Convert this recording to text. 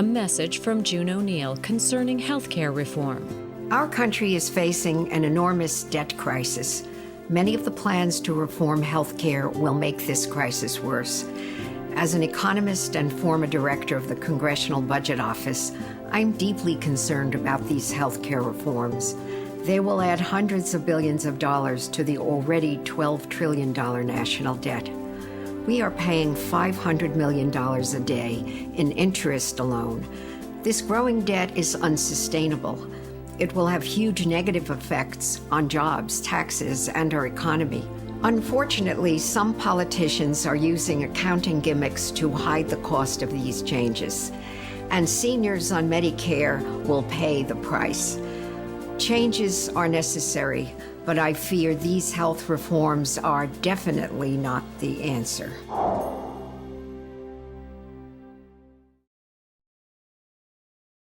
A message from June O'Neill concerning healthcare reform. Our country is facing an enormous debt crisis. Many of the plans to reform healthcare will make this crisis worse. As an economist and former director of the Congressional Budget Office, I'm deeply concerned about these healthcare reforms. They will add hundreds of billions of dollars to the already $12 trillion national debt. We are paying $500 million a day in interest alone. This growing debt is unsustainable. It will have huge negative effects on jobs, taxes, and our economy. Unfortunately, some politicians are using accounting gimmicks to hide the cost of these changes, and seniors on Medicare will pay the price. Changes are necessary, but I fear these health reforms are definitely not the answer.